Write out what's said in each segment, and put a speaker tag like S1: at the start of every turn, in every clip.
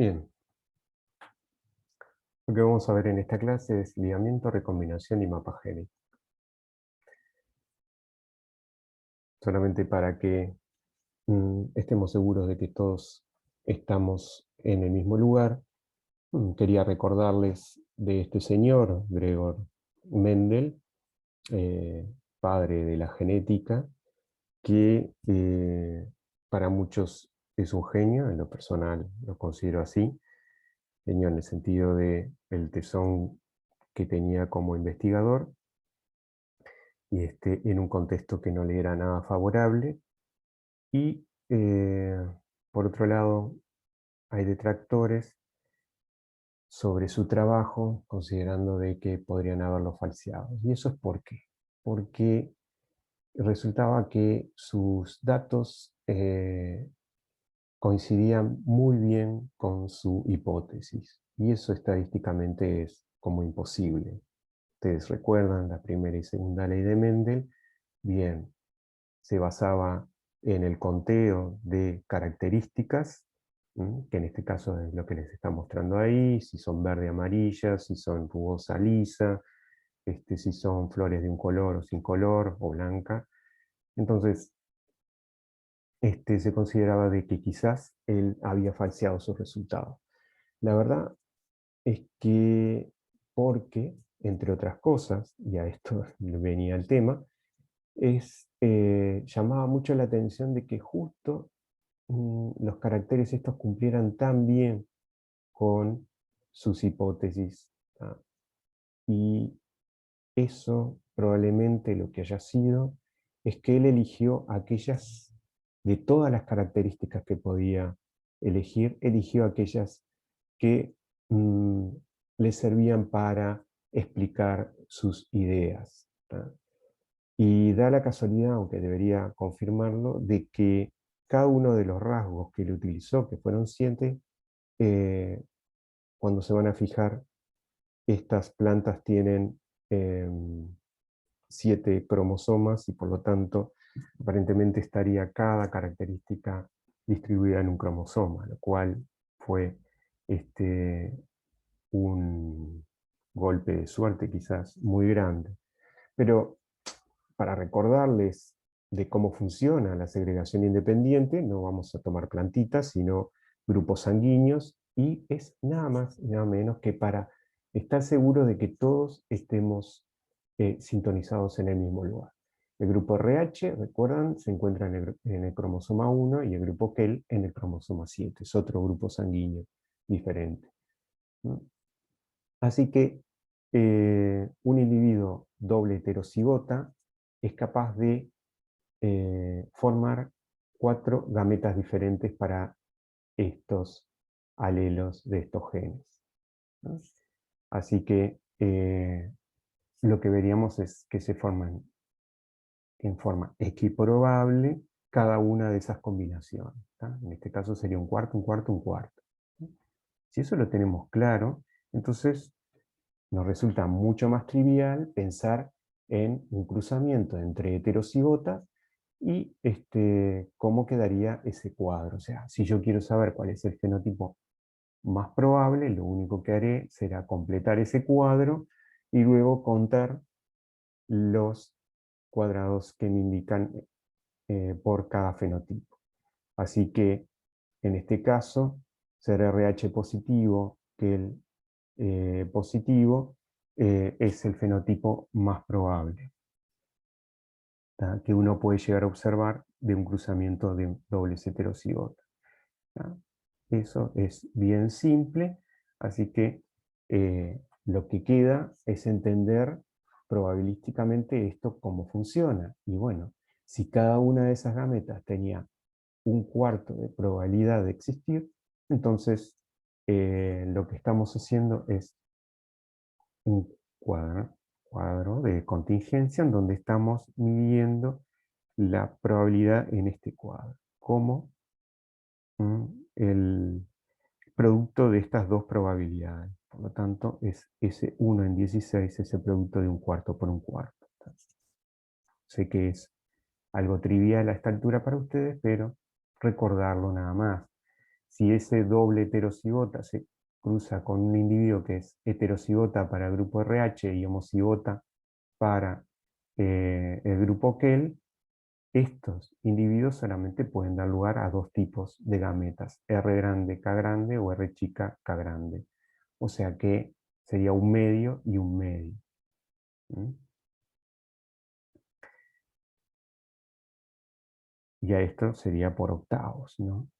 S1: Bien, lo que vamos a ver en esta clase es ligamiento, recombinación y mapa génico. Solamente para que estemos seguros de que todos estamos en el mismo lugar, quería recordarles de este señor, Gregor Mendel, padre de la genética, que para muchos es un genio, en lo personal lo considero así, genio en el sentido de el tesón que tenía como investigador, y en un contexto que no le era nada favorable. Y por otro lado, hay detractores sobre su trabajo, considerando de que podrían haberlo falseado. ¿Y eso es por qué? Porque resultaba que sus datos coincidían muy bien con su hipótesis. Y eso estadísticamente es como imposible. Ustedes recuerdan la primera y segunda ley de Mendel. Bien, se basaba en el conteo de características, que en este caso es lo que les está mostrando ahí, si son verde amarillas, si son rugosa lisa, si son flores de un color o sin color, o blanca. Entonces, se consideraba de que quizás él había falseado sus resultados. La verdad es que, porque, entre otras cosas, y a esto venía el tema, llamaba mucho la atención de que justo los caracteres estos cumplieran tan bien con sus hipótesis. ¿Ah? Y eso probablemente lo que haya sido es que él eligió aquellas, de todas las características que podía elegir, eligió aquellas que le servían para explicar sus ideas. ¿Ah? Y da la casualidad, aunque debería confirmarlo, de que cada uno de los rasgos que él utilizó, que fueron 7, cuando se van a fijar, estas plantas tienen 7 cromosomas y por lo tanto aparentemente estaría cada característica distribuida en un cromosoma, lo cual fue un golpe de suerte quizás muy grande. Pero para recordarles de cómo funciona la segregación independiente, no vamos a tomar plantitas, sino grupos sanguíneos, y es nada más y nada menos que para estar seguro de que todos estemos sintonizados en el mismo lugar. El grupo RH, recuerdan, se encuentra en el cromosoma 1 y el grupo KEL en el cromosoma 7. Es otro grupo sanguíneo diferente. Así que un individuo doble heterocigota es capaz de formar 4 gametas diferentes para estos alelos de estos genes, ¿no? Así que lo que veríamos es que se forman en forma equiprobable cada una de esas combinaciones, ¿tá? En este caso sería un cuarto, un cuarto, un cuarto. Si eso lo tenemos claro, entonces nos resulta mucho más trivial pensar en un cruzamiento entre heterocigotas y cómo quedaría ese cuadro. O sea, si yo quiero saber cuál es el fenotipo más probable, lo único que haré será completar ese cuadro y luego contar los cuadrados que me indican por cada fenotipo. Así que en este caso, ser RH positivo que el positivo es el fenotipo más probable, ¿tá? Que uno puede llegar a observar de un cruzamiento de dobles heterocigotas. ¿Tá? Eso es bien simple, así que lo que queda es entender probabilísticamente esto cómo funciona. Y bueno, si cada una de esas gametas tenía un cuarto de probabilidad de existir, entonces lo que estamos haciendo es un cuadro de contingencia en donde estamos midiendo la probabilidad en este cuadro, como el producto de estas dos probabilidades. Por lo tanto, es ese 1 en 16, ese producto de un cuarto por un cuarto. Sé que es algo trivial a esta altura para ustedes, pero recordarlo nada más. Si ese doble heterocigota se cruza con un individuo que es heterocigota para el grupo RH y homocigota para el grupo Kell, estos individuos solamente pueden dar lugar a dos tipos de gametas, R grande, K grande o R chica, K grande. O sea que sería un medio y un medio. ¿Mm? Y a esto sería por octavos, ¿no?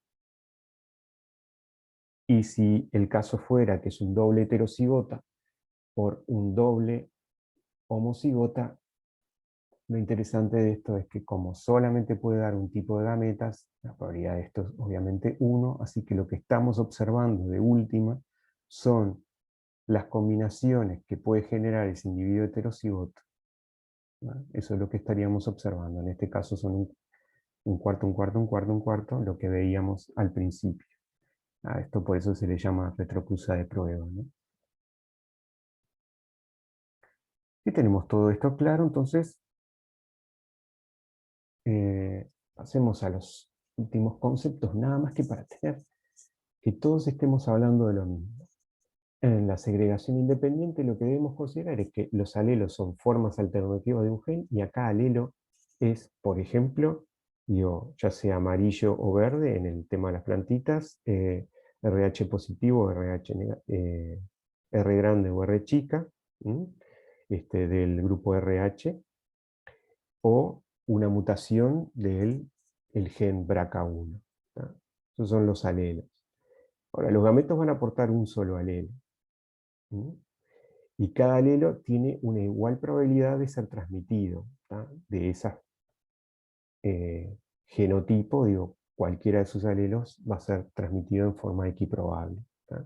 S1: Y si el caso fuera que es un doble heterocigota por un doble homocigota, lo interesante de esto es que como solamente puede dar un tipo de gametas, la probabilidad de esto es obviamente 1, así que lo que estamos observando de última son las combinaciones que puede generar ese individuo heterocigoto. ¿Vale? Eso es lo que estaríamos observando. En este caso son un cuarto, un cuarto, un cuarto, un cuarto, lo que veíamos al principio. A esto por eso se le llama retrocruza de prueba, ¿no? Y tenemos todo esto claro, entonces pasemos a los últimos conceptos, nada más que para tener que todos estemos hablando de lo mismo. En la segregación independiente lo que debemos considerar es que los alelos son formas alternativas de un gen, y acá alelo es, por ejemplo, digo, ya sea amarillo o verde en el tema de las plantitas, RH positivo, R grande o R chica, del grupo RH, o una mutación del el gen BRCA1. ¿Tá? Esos son los alelos. Ahora, los gametos van a aportar un solo alelo. ¿Mm? Y cada alelo tiene una igual probabilidad de ser transmitido, ¿tá? De ese genotipo, digo, cualquiera de sus alelos va a ser transmitido en forma equiprobable, ¿tá?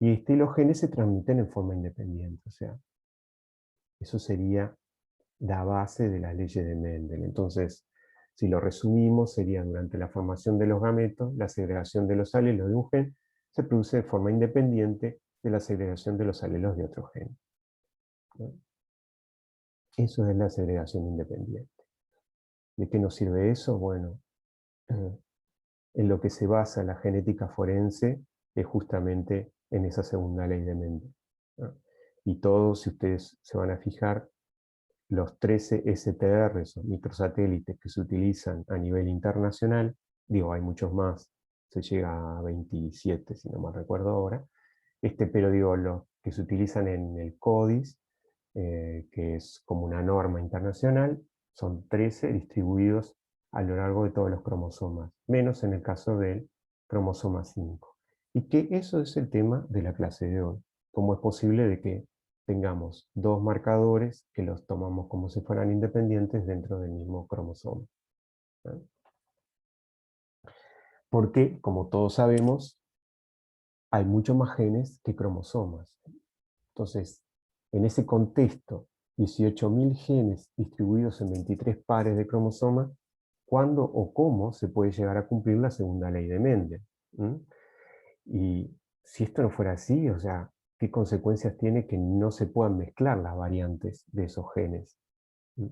S1: Y los genes se transmiten en forma independiente, o sea, eso sería la base de las leyes de Mendel. Entonces, si lo resumimos, sería durante la formación de los gametos, la segregación de los alelos de un gen se produce de forma independiente de la segregación de los alelos de otro gen, ¿no? Eso es la segregación independiente. ¿De qué nos sirve eso? Bueno, en lo que se basa la genética forense es justamente en esa segunda ley de Mendel, ¿no? Y todos, si ustedes se van a fijar, los 13 STRs o microsatélites que se utilizan a nivel internacional, digo, hay muchos más, se llega a 27, si no mal recuerdo ahora, pero digo, los que se utilizan en el CODIS, que es como una norma internacional, son 13 distribuidos a lo largo de todos los cromosomas, menos en el caso del cromosoma 5. Y que eso es el tema de la clase de hoy. ¿Cómo es posible de que tengamos dos marcadores que los tomamos como si fueran independientes dentro del mismo cromosoma? ¿No? Porque, como todos sabemos, hay muchos más genes que cromosomas. Entonces, en ese contexto, 18.000 genes distribuidos en 23 pares de cromosomas, ¿cuándo o cómo se puede llegar a cumplir la segunda ley de Mendel? ¿Mm? Y si esto no fuera así, o sea, ¿qué consecuencias tiene que no se puedan mezclar las variantes de esos genes? ¿Mm?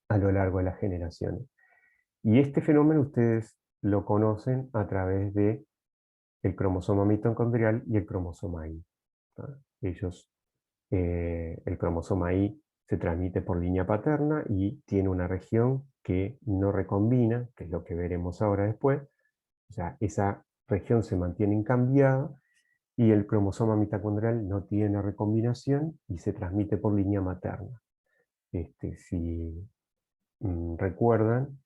S1: A lo largo de las generaciones. Y este fenómeno ustedes lo conocen a través de el cromosoma mitocondrial y el cromosoma Y. ¿No? El cromosoma Y se transmite por línea paterna y tiene una región que no recombina, que es lo que veremos ahora después. O sea, esa región se mantiene incambiada y el cromosoma mitocondrial no tiene recombinación y se transmite por línea materna. Si recuerdan,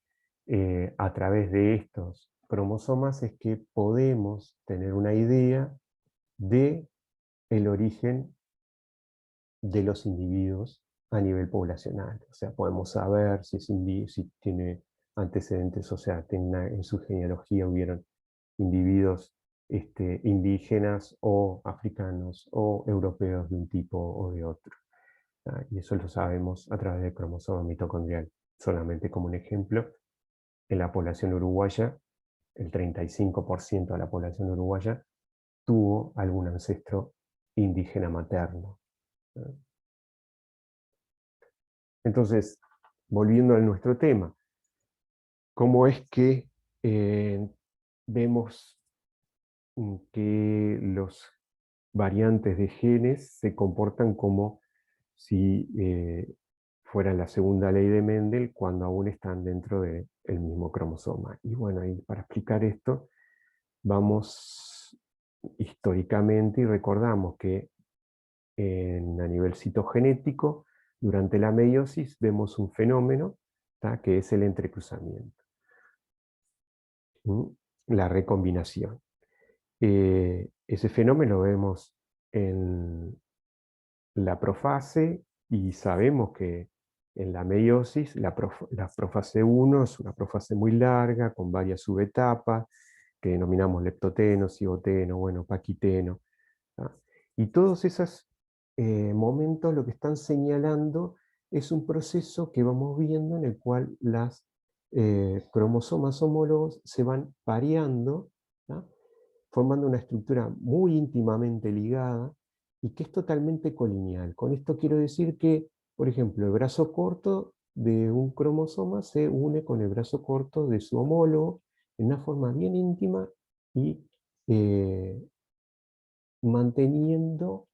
S1: a través de estos cromosomas es que podemos tener una idea de el origen de los individuos a nivel poblacional. O sea, podemos saber si, si tiene antecedentes, o sea, en su genealogía hubieron individuos indígenas o africanos o europeos de un tipo o de otro. Y eso lo sabemos a través del cromosoma mitocondrial. Solamente como un ejemplo, en la población uruguaya, el 35% de la población uruguaya tuvo algún ancestro indígena materno. Entonces, volviendo a nuestro tema, ¿cómo es que vemos que los variantes de genes se comportan como si fuera la segunda ley de Mendel cuando aún están dentro del mismo cromosoma. Y bueno, y para explicar esto, vamos históricamente y recordamos que a nivel citogenético, durante la meiosis vemos un fenómeno, ¿tá?, que es el entrecruzamiento, la recombinación. Ese fenómeno lo vemos en la profase y sabemos que en la meiosis la profase 1 es una profase muy larga con varias subetapas que denominamos leptoteno, cigoteno, bueno, paquiteno, ¿tá? Y todos esos momentos lo que están señalando es un proceso que vamos viendo en el cual las cromosomas homólogos se van pareando, ¿tá?, formando una estructura muy íntimamente ligada y que es totalmente colineal. Con esto quiero decir que, por ejemplo, el brazo corto de un cromosoma se une con el brazo corto de su homólogo en una forma bien íntima y eh, manteniendo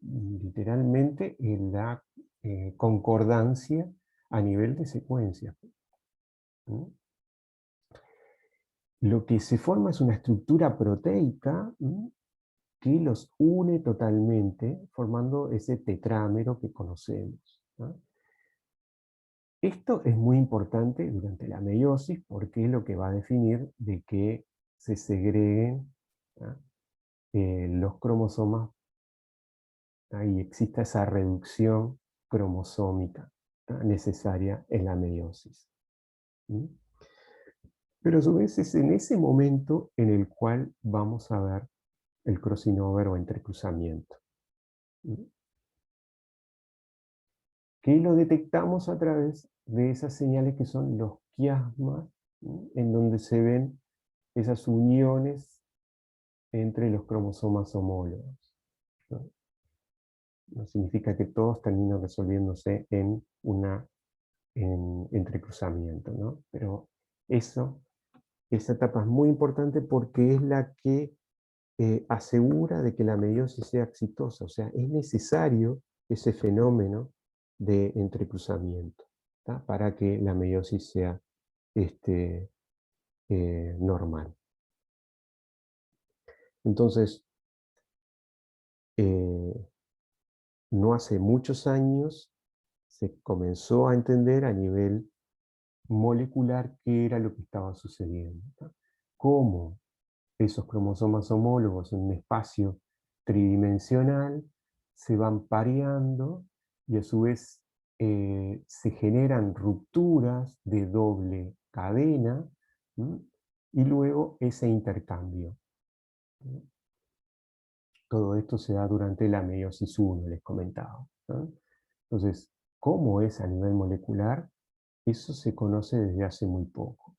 S1: literalmente la concordancia a nivel de secuencia. ¿Mm? Lo que se forma es una estructura proteica que los une totalmente, formando ese tetrámero que conocemos, ¿no? Esto es muy importante durante la meiosis porque es lo que va a definir de que se segreguen, ¿no?, los cromosomas, y exista esa reducción cromosómica, ¿no?, necesaria en la meiosis. ¿Mm? Pero a su vez es en ese momento en el cual vamos a ver el crossing over o entrecruzamiento, ¿Mm?, que lo detectamos a través de esas señales que son los quiasmas, ¿no?, en donde se ven esas uniones entre los cromosomas homólogos, ¿no? No significa que todos terminen resolviéndose en entrecruzamiento, ¿no? Pero esa etapa es muy importante porque es la que asegura de que la meiosis sea exitosa. O sea, es necesario ese fenómeno de entrecruzamiento, ¿tá?, para que la meiosis sea este, normal. Entonces, eh, no hace muchos años se comenzó a entender a nivel molecular qué era lo que estaba sucediendo, ¿tá?, cómo esos cromosomas homólogos en un espacio tridimensional se van pareando y a su vez se generan rupturas de doble cadena, ¿m?, y luego ese intercambio. ¿M? Todo esto se da durante la meiosis 1, les comentaba, ¿no? Entonces, ¿cómo es a nivel molecular? Eso se conoce desde hace muy poco.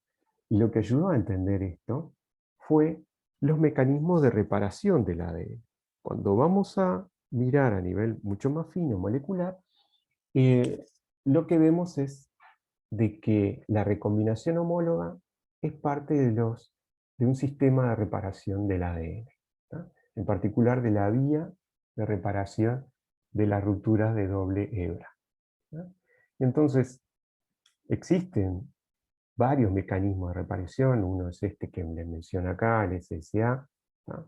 S1: Y lo que ayudó a entender esto fue los mecanismos de reparación del ADN. Cuando vamos a mirar a nivel mucho más fino molecular, eh, lo que vemos es de que la recombinación homóloga es parte de un sistema de reparación del ADN, ¿tá?, en particular de la vía de reparación de las rupturas de doble hebra, ¿tá? Entonces, existen varios mecanismos de reparación. Uno es este que les menciono acá, el SSA, ¿tá?,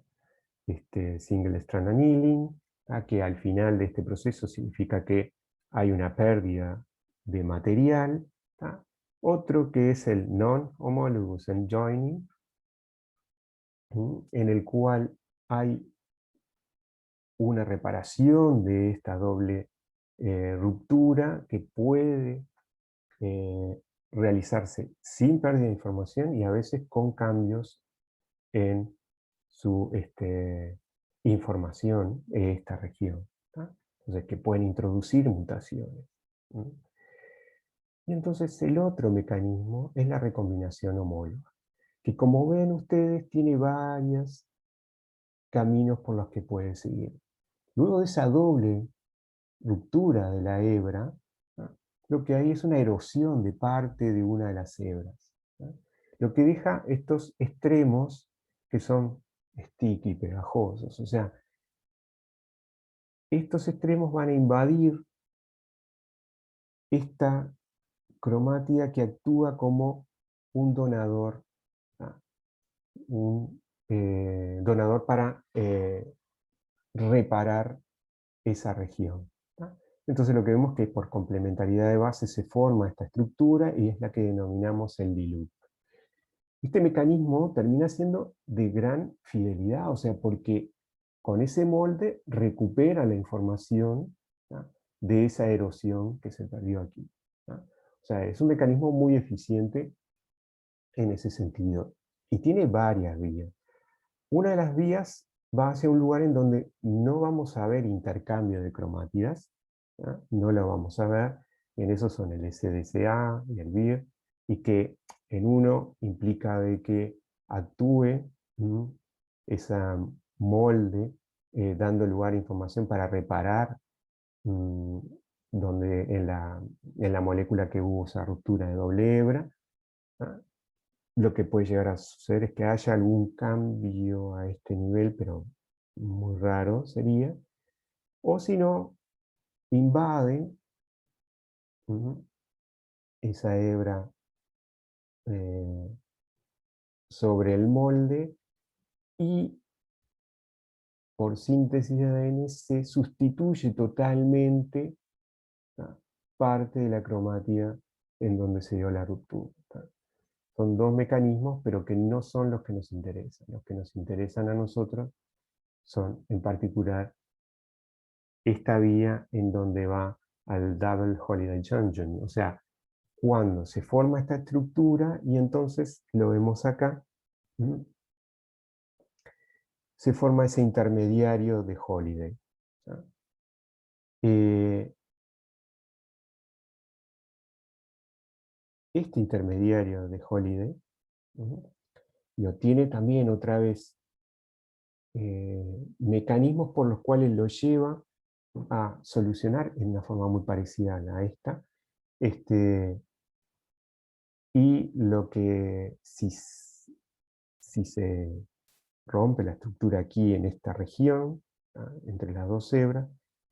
S1: Single Strand Annealing, ¿tá?, que al final de este proceso significa que hay una pérdida de material, ¿tá? Otro que es el Non-Homologous Enjoining, en el cual hay una reparación de esta doble ruptura que puede realizarse sin pérdida de información y a veces con cambios en su información en esta región, ¿tá? Entonces, que pueden introducir mutaciones. Y entonces el otro mecanismo es la recombinación homóloga, que como ven ustedes tiene varios caminos por los que puede seguir. Luego de esa doble ruptura de la hebra, ¿tá?, lo que hay es una erosión de parte de una de las hebras, ¿tá? lo que deja estos extremos que son sticky, pegajosos. O sea, estos extremos van a invadir esta cromátida que actúa como un donador, ¿ah? Un donador para reparar esa región, ¿tá? Entonces lo que vemos es que por complementariedad de base se forma esta estructura y es la que denominamos el D-loop. Este mecanismo termina siendo de gran fidelidad, o sea, porque con ese molde recupera la información, ¿tá?, de esa erosión que se perdió aquí, ¿tá? O sea, es un mecanismo muy eficiente en ese sentido. Y tiene varias vías. Una de las vías va hacia un lugar en donde no vamos a ver intercambio de cromátidas, ¿tá? No lo vamos a ver, en eso son el SDCA y el BIR, y que en uno implica de que actúe esa molde, dando lugar a información para reparar mm, donde en la molécula que hubo esa ruptura de doble hebra. ¿Tá? Lo que puede llegar a suceder es que haya algún cambio a este nivel, pero muy raro sería. O si no, invade ujú, esa hebra eh, sobre el molde y por síntesis de ADN se sustituye totalmente, ¿tá?, parte de la cromática en donde se dio la ruptura, ¿tá? Son dos mecanismos, pero que no son los que nos interesan. Los que nos interesan a nosotros son, en particular, esta vía en donde va al Double Holiday Junction, o sea, cuando se forma esta estructura, y entonces lo vemos acá, se forma ese intermediario de Holiday, ¿tá? Eh, este intermediario de Holiday lo tiene también otra vez mecanismos por los cuales lo lleva a solucionar en una forma muy parecida a esta, y lo que si se rompe la estructura aquí en esta región, entre las dos hebras,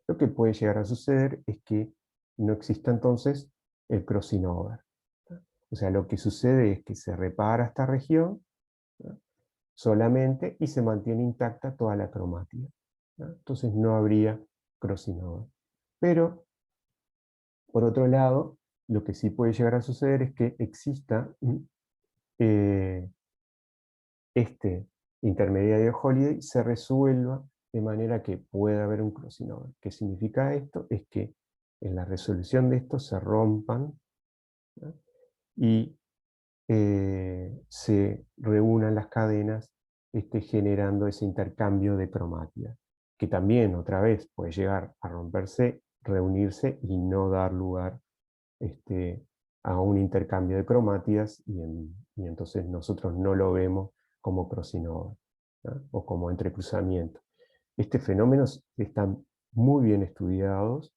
S1: lo que puede llegar a suceder es que no exista entonces el crossing over. O sea, lo que sucede es que se repara esta región, ¿tá?, solamente, y se mantiene intacta toda la cromática, ¿tá? Entonces no habría crossing over. Pero, por otro lado, lo que sí puede llegar a suceder es que exista eh, este intermediario de Holiday se resuelva de manera que pueda haber un crossing over. ¿Qué significa esto? Es que en la resolución de estos se rompan, ¿no?, y se reúnan las cadenas, generando ese intercambio de cromática, que también otra vez puede llegar a romperse, reunirse y no dar lugar a un intercambio de cromátidas, y entonces nosotros no lo vemos como crossing over, ¿no?, o como entrecruzamiento. Este fenómeno están muy bien estudiados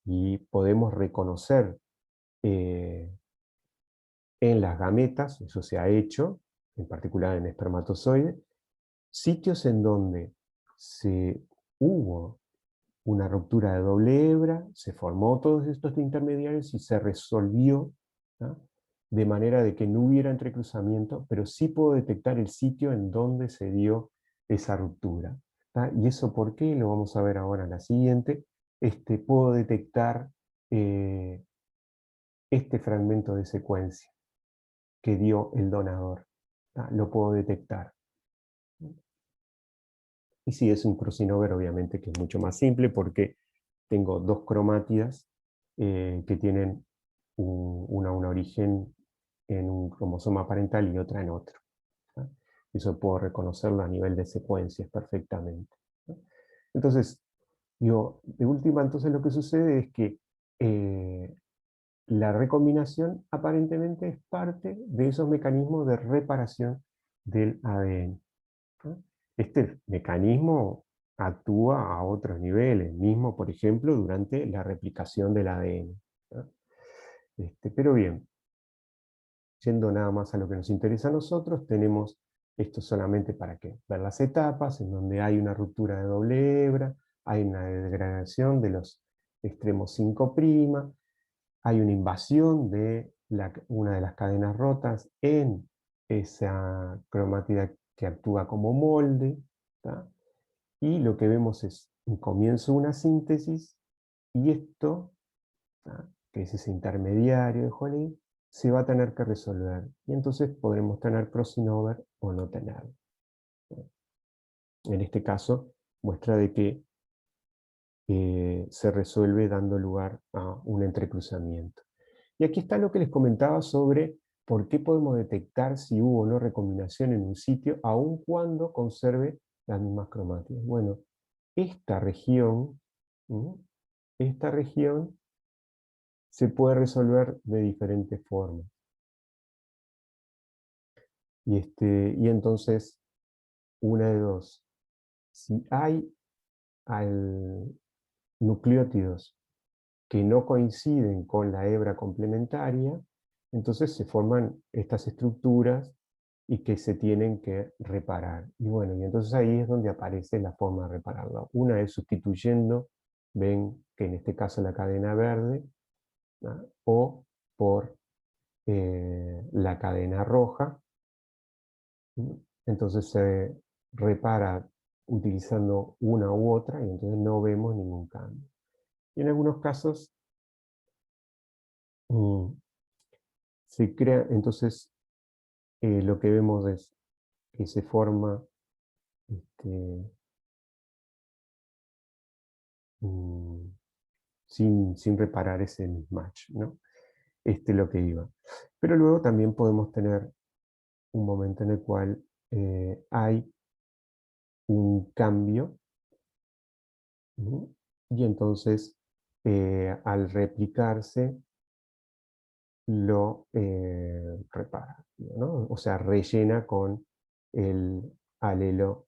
S1: y podemos reconocer en las gametas, eso se ha hecho, en particular en espermatozoides, sitios en donde hubo una ruptura de doble hebra, se formó todos estos intermediarios y se resolvió, ¿tá?, de manera de que no hubiera entrecruzamiento, pero sí puedo detectar el sitio en donde se dio esa ruptura, ¿tá? ¿Y eso por qué? Lo vamos a ver ahora en la siguiente. Puedo detectar eh, este fragmento de secuencia que dio el donador, ¿tá? Lo puedo detectar. Y si es un crossing over, obviamente que es mucho más simple porque tengo dos cromátidas que tienen un origen en un cromosoma parental y otra en otro, ¿tá? Eso puedo reconocerlo a nivel de secuencias perfectamente, ¿tá? Entonces, digo, de última, entonces lo que sucede es que la recombinación aparentemente es parte de esos mecanismos de reparación del ADN, ¿no? Este mecanismo actúa a otros niveles, mismo por ejemplo durante la replicación del ADN, ¿no? Pero bien, yendo nada más a lo que nos interesa a nosotros, tenemos esto solamente para que ver las etapas, en donde hay una ruptura de doble hebra, hay una degradación de los extremos 5', hay una invasión de una de las cadenas rotas en esa cromátida que actúa como molde, ¿tá? Y lo que vemos es un comienzo de una síntesis, y esto, ¿tá?, que es ese intermediario de Joly, se va a tener que resolver. Y entonces podremos tener crossing over o no tenerlo. En este caso, muestra de que se resuelve dando lugar a un entrecruzamiento. Y aquí está lo que les comentaba sobre por qué podemos detectar si hubo o no recombinación en un sitio, aun cuando conserve las mismas cromátidas. Bueno, esta región, ¿m?, esta región se puede resolver de diferentes formas. Y entonces, una de dos. Si hay nucleótidos que no coinciden con la hebra complementaria, entonces se forman estas estructuras y que se tienen que reparar. Y bueno, y entonces ahí es donde aparece la forma de repararlo. Una es sustituyendo, ven que en este caso la cadena verde, ¿no?, o por la cadena roja. Entonces se repara utilizando una u otra y entonces no vemos ningún cambio. Y en algunos casos se crea, entonces lo que vemos es que se forma este, mm, sin reparar ese mismatch, ¿no? Lo que iba. Pero luego también podemos tener un momento en el cual hay un cambio, ¿no?, y entonces al replicarse lo repara, ¿no? O sea, rellena con el alelo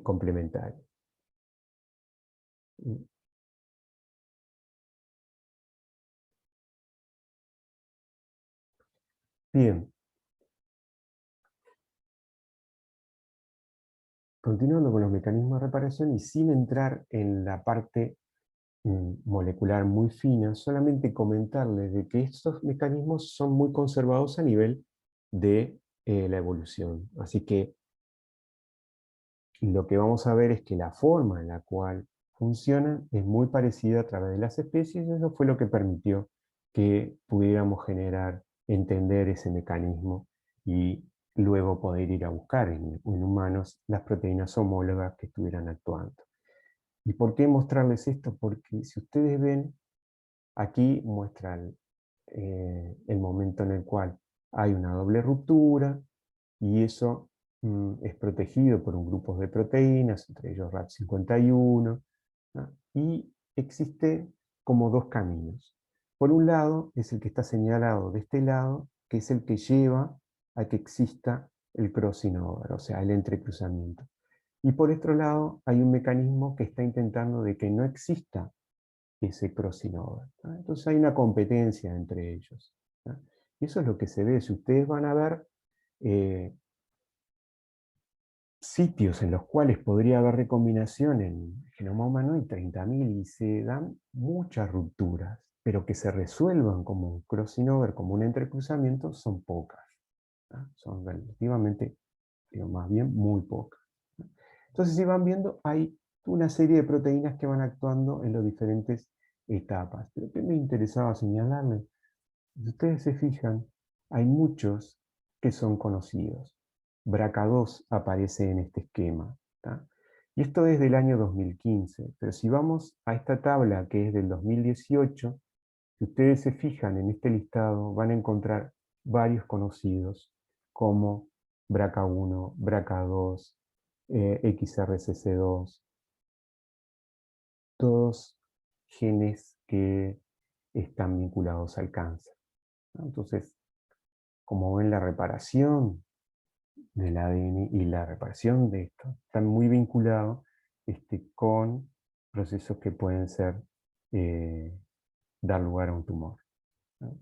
S1: complementario. Bien, continuando con los mecanismos de reparación y sin entrar en la parte molecular muy fina, solamente comentarles de que estos mecanismos son muy conservados a nivel de la evolución. Así que lo que vamos a ver es que la forma en la cual funcionan es muy parecida a través de las especies, y eso fue lo que permitió que pudiéramos generar, entender ese mecanismo y luego poder ir a buscar en humanos las proteínas homólogas que estuvieran actuando. ¿Y por qué mostrarles esto? Porque si ustedes ven, aquí muestra el momento en el cual hay una doble ruptura, y eso es protegido por un grupo de proteínas, entre ellos RAD51, ¿no? Y existe como dos caminos. Por un lado es el que está señalado de este lado, que es el que lleva a que exista el crossing over, o sea, el entrecruzamiento. Y por otro lado hay un mecanismo que está intentando de que no exista ese crossing over, ¿no? Entonces hay una competencia entre ellos, ¿no? Y eso es lo que se ve. Si ustedes van a ver sitios en los cuales podría haber recombinación en el genoma humano, hay 30.000 y se dan muchas rupturas, pero que se resuelvan como un crossing over, como un entrecruzamiento, son pocas, ¿no? Son relativamente, digo, más bien muy pocas, ¿no? Entonces, si van viendo, hay una serie de proteínas que van actuando en las diferentes etapas. Pero ¿qué me interesaba señalarles? Si ustedes se fijan, hay muchos que son conocidos. BRCA2 aparece en este esquema, ¿tá? Y esto es del año 2015, pero si vamos a esta tabla que es del 2018, si ustedes se fijan en este listado, van a encontrar varios conocidos, como BRCA1, BRCA2, XRCC2, todos genes que están vinculados al cáncer, ¿no? Entonces, como ven, la reparación del ADN y la reparación de esto están muy vinculados con procesos que pueden ser, dar lugar a un tumor, ¿no?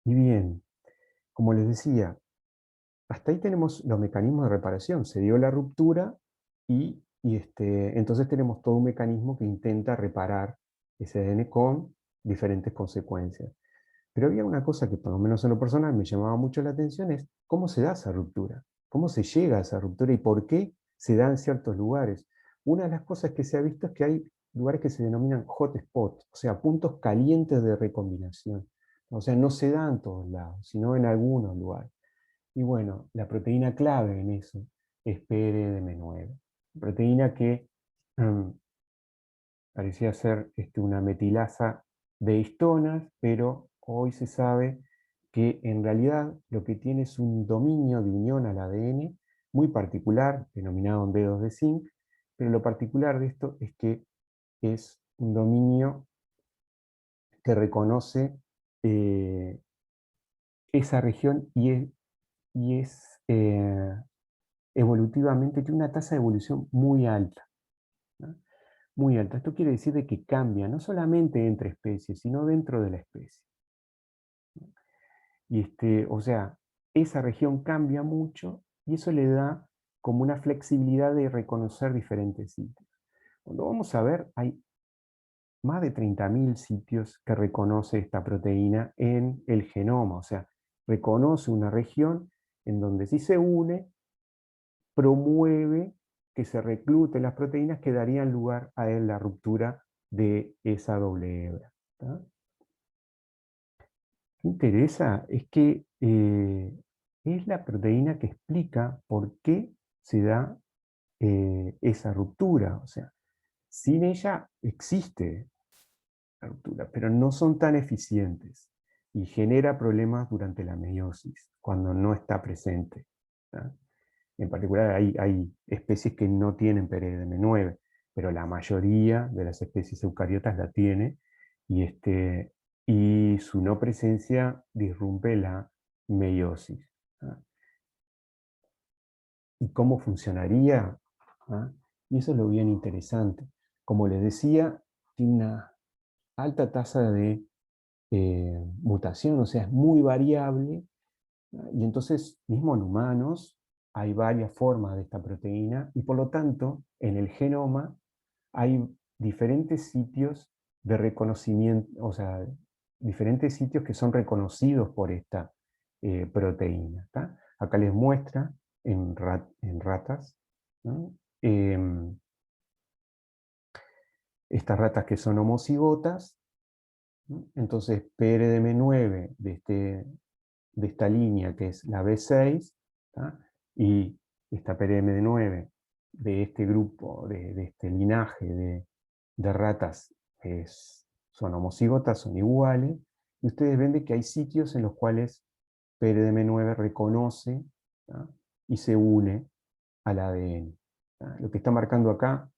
S1: Y bien, como les decía, hasta ahí tenemos los mecanismos de reparación. Se dio la ruptura y entonces tenemos todo un mecanismo que intenta reparar ese ADN con diferentes consecuencias. Pero había una cosa que por lo menos en lo personal me llamaba mucho la atención, es cómo se da esa ruptura, cómo se llega a esa ruptura y por qué se da en ciertos lugares. Una de las cosas que se ha visto es que hay lugares que se denominan hotspot, o sea, puntos calientes de recombinación. O sea, no se da en todos lados, sino en algunos lugares. Y bueno, la proteína clave en eso es PRDM9, proteína que mm, parecía ser una metilasa de histonas, pero hoy se sabe que en realidad lo que tiene es un dominio de unión al ADN muy particular, denominado en dedos de zinc, pero lo particular de esto es que es un dominio que reconoce eh, esa región y es evolutivamente, tiene una tasa de evolución muy alta, ¿no? Muy alta. Esto quiere decir de que cambia no solamente entre especies, sino dentro de la especie. O sea, esa región cambia mucho y eso le da como una flexibilidad de reconocer diferentes sitios. Cuando vamos a ver, hay más de 30.000 sitios que reconoce esta proteína en el genoma, o sea, reconoce una región en donde si se une, promueve que se recluten las proteínas que darían lugar a la ruptura de esa doble hebra. ¿Tá? Lo que interesa es que es la proteína que explica por qué se da esa ruptura. O sea, sin ella existe la ruptura, pero no son tan eficientes y genera problemas durante la meiosis, cuando no está presente. ¿Tá? En particular hay especies que no tienen PRDM9, pero la mayoría de las especies eucariotas la tiene y su no presencia disrumpe la meiosis. ¿Ah? ¿Y cómo funcionaría? ¿Ah? Y eso es lo bien interesante. Como les decía, tiene una alta tasa de mutación, o sea, es muy variable. Y entonces, mismo en humanos, hay varias formas de esta proteína y por lo tanto, en el genoma hay diferentes sitios de reconocimiento, o sea, diferentes sitios que son reconocidos por esta proteína. ¿Tá? Acá les muestra en ratas, ¿no? Estas ratas que son homocigotas, ¿no? Entonces PRDM9 de esta línea que es la B6, ¿tá? Y esta PRDM9 de este grupo, de este linaje de ratas son homocígotas, son iguales, y ustedes ven de que hay sitios en los cuales PRDM9 reconoce, ¿tá? Y se une al ADN. ¿Tá? Lo que está marcando acá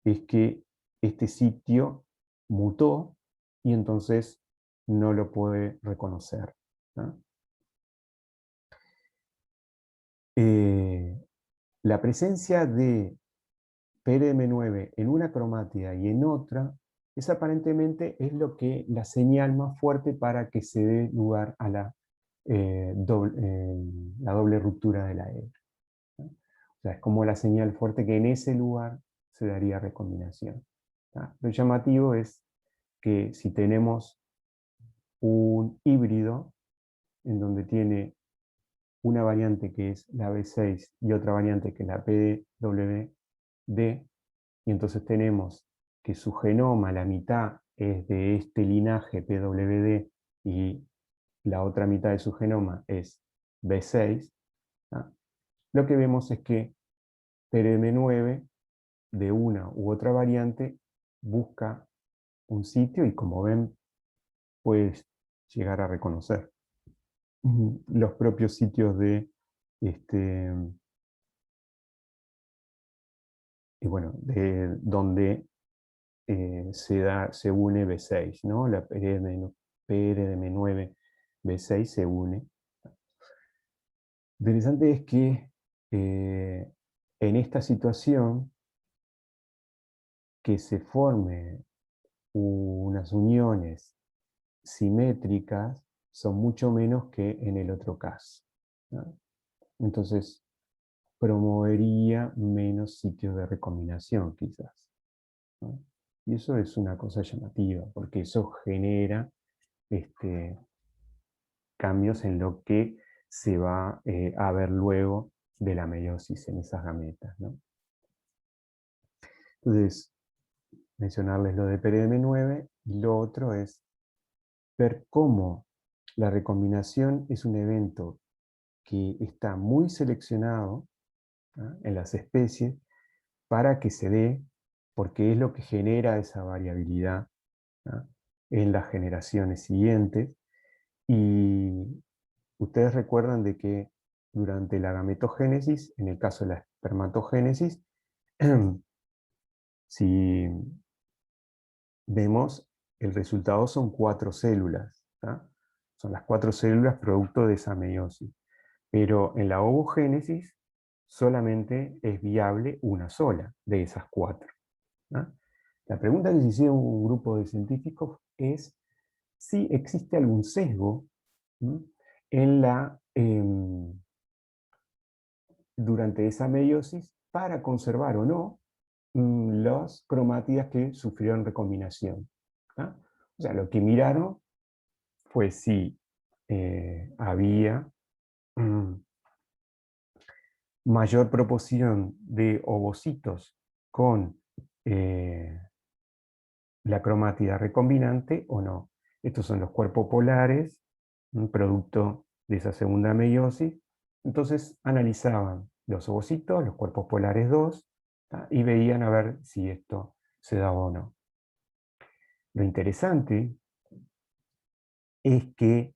S1: es que este sitio mutó y entonces no lo puede reconocer. ¿Tá? La presencia de PRM9 en una cromátida y en otra es aparentemente es lo que la señal más fuerte para que se dé lugar a la doble ruptura de la hebra, ¿no? O sea, es como la señal fuerte que en ese lugar se daría recombinación, ¿tá? Lo llamativo es que si tenemos un híbrido en donde tiene una variante que es la B6 y otra variante que es la PWD, y entonces tenemos que su genoma, la mitad es de este linaje PWD y la otra mitad de su genoma es B6, ¿tá? Lo que vemos es que PRM9 de una u otra variante busca un sitio y como ven puedes llegar a reconocer los propios sitios de este, y bueno, de donde se une B6, ¿no? La PRDM9 B6 se une. Lo interesante es que en esta situación que se forme unas uniones simétricas, son mucho menos que en el otro caso, ¿no? Entonces, promovería menos sitios de recombinación, quizás, ¿no? Y eso es una cosa llamativa, porque eso genera cambios en lo que se va a ver luego de la meiosis en esas gametas, ¿no? Entonces, mencionarles lo de PRM9, y lo otro es ver cómo la recombinación es un evento que está muy seleccionado, ¿no?, en las especies para que se dé, porque es lo que genera esa variabilidad, ¿no?, en las generaciones siguientes. Y ustedes recuerdan de que durante la gametogénesis, en el caso de la espermatogénesis, si vemos, el resultado son 4 células, ¿tá? Son las 4 células producto de esa meiosis. Pero en la ovogénesis solamente es viable una sola de esas 4, ¿no? La pregunta que se hicieron un grupo de científicos es si existe algún sesgo, ¿no?, en durante esa meiosis para conservar o no las cromátidas que sufrieron recombinación, ¿no? O sea, lo que miraron fue si había mayor proporción de ovocitos con la cromátida recombinante o no. Estos son los cuerpos polares, un producto de esa segunda meiosis. Entonces analizaban los ovocitos, los cuerpos polares 2, ¿tá?, y veían a ver si esto se daba o no. Lo interesante es que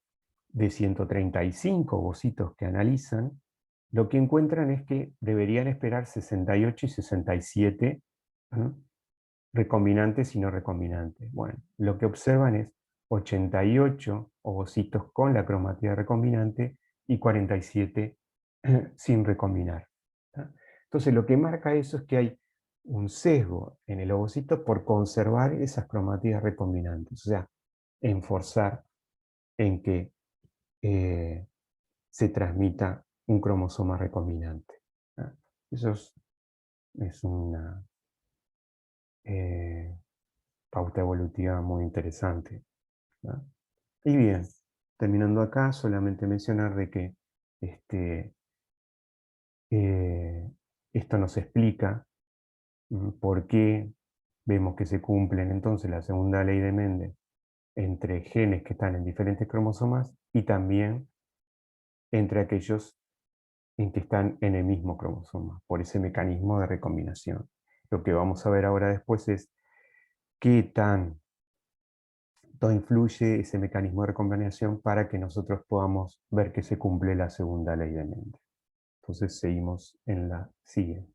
S1: de 135 ovocitos que analizan, lo que encuentran es que deberían esperar 68 y 67, ¿no?, recombinantes y no recombinantes. Bueno, lo que observan es 88 ovocitos con la cromatida recombinante y 47 sin recombinar, ¿tá? Entonces lo que marca eso es que hay un sesgo en el ovocito por conservar esas cromátidas recombinantes, o sea, enforzar en que se transmita un cromosoma recombinante, ¿tá? Eso es una pauta evolutiva muy interesante, ¿no? Y bien, terminando acá, solamente mencionar de que eh, esto nos explica por qué vemos que se cumplen entonces la segunda ley de Mendel entre genes que están en diferentes cromosomas y también entre aquellos en que están en el mismo cromosoma, por ese mecanismo de recombinación. Lo que vamos a ver ahora después es qué tanto influye ese mecanismo de recombinación para que nosotros podamos ver que se cumple la segunda ley de Mendel. Entonces seguimos en la siguiente.